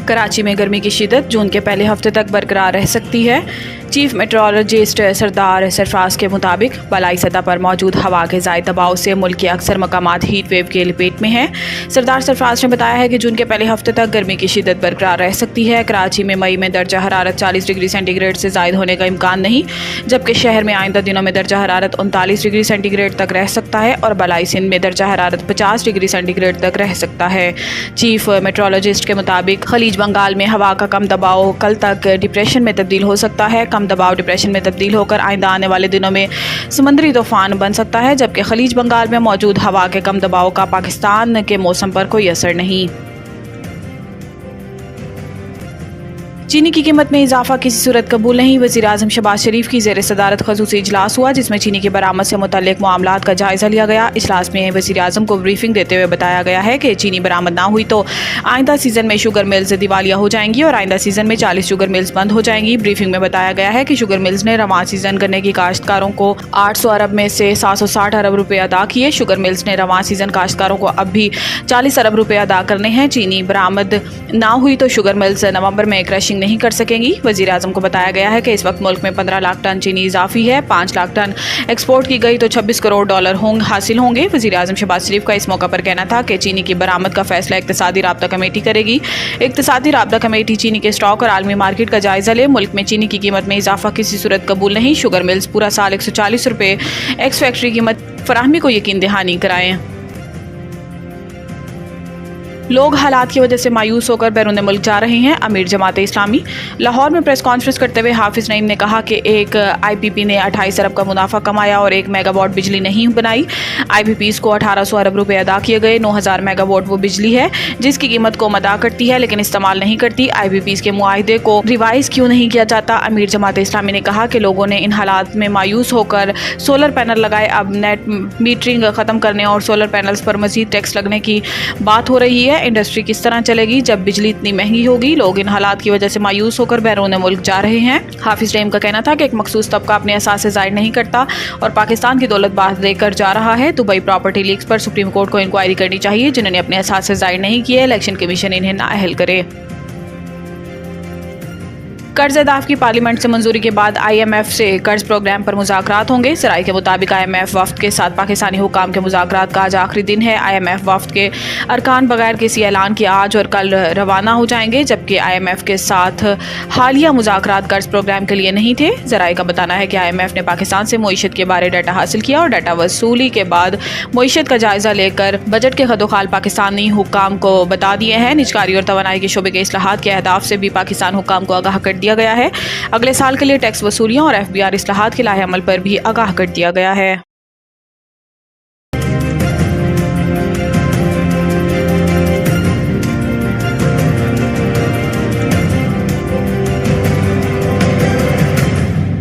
कराची में गर्मी की शिद्दत जून के पहले हफ्ते तक बरकरार रह सकती है। चीफ मेट्रोलॉजिस्ट सरदार सरफराज के मुताबिक बलाई सतह पर मौजूद हवा के ज़ायद दबाव से मुल्क के अक्सर मकामात हीट वेव के लपेट में हैं। सरदार सरफराज ने बताया है कि जून के पहले हफ्ते तक गर्मी की शिद्दत बरकरार रह सकती है। कराची में मई में दर्जा हरारत 40 डिग्री सेंटीग्रेड से ज़ायद होने का इम्कान नहीं, जबकि शहर में आइंदा दिनों में दर्जा हरारत 39 डिग्री सेंटीग्रेड तक रह सकता है और बलाई सिंध में दर्जा हरारत 50 डिग्री सेंटीग्रेड तक रह सकता है। चीफ मेट्रोलॉजिस्ट के मुताबिक खलीज बंगाल में हवा का कम दबाव कल तक डिप्रेशन में तब्दील हो सकता है। कम दबाव डिप्रेशन में तब्दील होकर आइंदा आने वाले दिनों में समुद्री तूफान बन सकता है, जबकि खलीज बंगाल में मौजूद हवा के कम दबाव का पाकिस्तान के मौसम पर कोई असर नहीं। चीनी की कीमत में इजाफा किसी सूरत कबूल नहीं। वज़ीर-ए-आज़म शहबाज शरीफ की ज़ेर सदारत ख़ुसूसी इजलास हुआ, जिसमें चीनी की बरामद से मुतल्लिक़ मामलात का जायज़ा लिया गया। इजलास में वज़ीर-ए-आज़म को ब्रीफिंग देते हुए बताया गया है कि चीनी बरामद ना हुई तो आइंदा सीज़न में शुगर मिल्स दिवालिया हो जाएंगी और आइंदा सीज़न में 40 शुगर मिल्स बंद हो जाएंगी। ब्रीफिंग में बताया गया है कि शुगर मिल्स ने रवां सीज़न गन्ने की काश्तकारों को 800 अरब में से 760 अरब रुपये अदा किए। शुगर मिल्स ने रवां सीज़न काश्तकारों को अब भी 40 अरब रुपये अदा करने हैं। चीनी बरामद ना हुई तो शुगर मिल्स नवंबर में क्रशिंग नहीं कर सकेंगी। वज़ीर-ए-आज़म को बताया गया है कि इस वक्त मुल्क में 15 लाख टन चीनी इजाफी है। 5 लाख टन एक्सपोर्ट की गई तो 26 करोड़ डॉलर हासिल होंगे। वज़ीर-ए-आज़म शहबाज शरीफ का इस मौका पर कहना था कि चीनी की बरामद का फैसला इक़्तिसादी राब्ता कमेटी करेगी। इक़्तिसादी राब्ता कमेटी चीनी के स्टॉक और आलमी मार्केट का जायजा ले। मुल्क में चीनी की कीमत में इजाफा किसी सूरत कबूल नहीं। शुगर मिल्स पूरा साल 140 रुपये एक्स फैक्ट्री कीमत फराहमी को यकीन दहानी कराएं। लोग हालात की वजह से मायूस होकर बैरून मुल्क जा रहे हैं। अमीर जमात इस्लामी लाहौर में प्रेस कॉन्फ्रेंस करते हुए हाफिज नईम ने कहा कि एक IPP ने 28 अरब का मुनाफा कमाया और 1 मेगावाट बिजली नहीं बनाई। IPPs को 1800 अरब रुपए अदा किए गए। 9000 मेगावाट वो बिजली है जिसकी कीमत को अदा करती है लेकिन इस्तेमाल नहीं करती। IPPs के मुआहदे को रिवाइज क्यों नहीं किया जाता? अमीर जमात इस्लामी ने कहा कि लोगों ने इन हालात में मायूस होकर सोलर पैनल लगाए। अब नेट मीटरिंग खत्म करने और सोलर पैनल्स पर मजीद टैक्स लगने की बात हो रही है। इंडस्ट्री किस तरह चलेगी जब बिजली इतनी महंगी होगी? लोग इन हालात की वजह से मायूस होकर बैरून मुल्क जा रहे हैं। हाफिज नईम का कहना था कि एक मखसूस तबका अपने असासे जाहिर नहीं करता और पाकिस्तान की दौलत बाज लेकर जा रहा है। दुबई प्रॉपर्टी लीक्स पर सुप्रीम कोर्ट को इंक्वायरी करनी चाहिए। जिन्होंने अपने असासे जाहिर नहीं किए, इलेक्शन कमीशन इन्हें नाअहल करे। कर्ज अदाफ की पार्लियामेंट से मंजूरी के बाद IMF से कर्ज प्रोग्राम पर मुज़ाकरात होंगे। सराय के मुताबिक IMF वफ्द के साथ पाकिस्तानी हुकाम के मुज़ाकरात का आज आखिरी दिन है। IMF वफ्द के अरकान बगैर किसी ऐलान के आज और कल रवाना हो जाएंगे, जबकि IMF के साथ हालिया मुज़ाकरात कर्ज प्रोग्राम के लिए नहीं थे। ज़राए का बताना है कि IMF ने पाकिस्तान से मईशत के बारे डाटा हासिल किया और डाटा वसूली के बाद मईशत का जायजा लेकर बजट के खदोखाल पाकिस्तानी हुकाम को बता दिए हैं। निजकारी और तवानाई के शोबे के इस्लाहात के अहदाफ से भी पाकिस्तान हुकाम को आगाह कर दिया गया है। अगले साल के लिए टैक्स वसूलियों और FBR इस्लाहात के लाहे अमल पर भी आगाह कर दिया गया है।